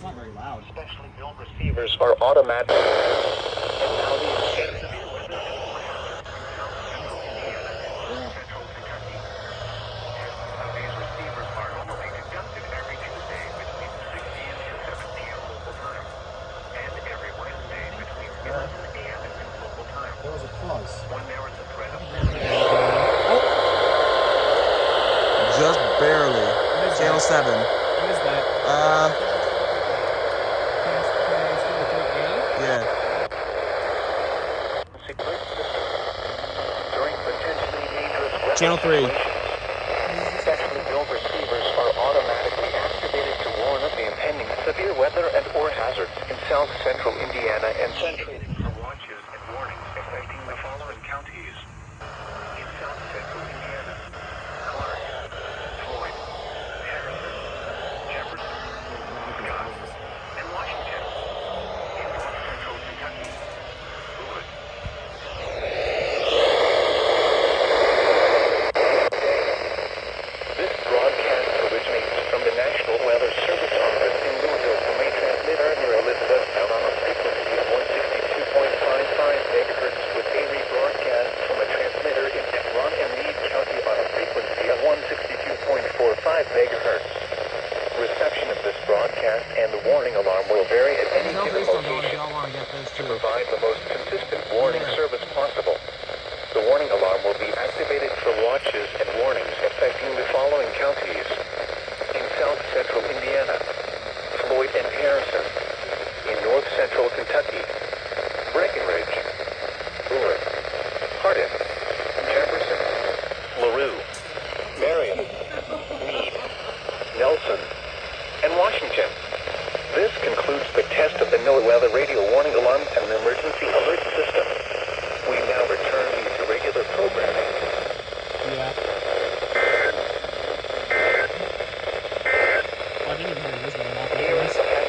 not very loud. Specially built receivers are automatic. And now the exchange severe weather and forecast in south central Indiana and central Kentucky. Tests of these receivers are normally conducted every Tuesday between 6 p.m. and 7 p.m. local time, and every Wednesday between 11 p.m. and 2 local time. There was a pause. When there is a threat of Just barely. Channel 7. What is that? Yeah. During potentially dangerous weather Channel 3. situations, specially built receivers are automatically activated to warn of the impending severe weather and or hazards in south central Indiana and central. For watches and warnings affecting the following counties. In south central Indiana, Clark, Floyd, Harrison, Jefferson, Scott, and Washington. In north central Kentucky, Floyd. This broadcast originates from the National Weather Service Office in Louisville from a transmitter near Elizabethtown on a frequency of 162.55 megahertz with a rebroadcast from a transmitter in Ekron and Meade County on a frequency of 162.45 megahertz. Reception of this broadcast and the warning alarm will vary at any given location. To provide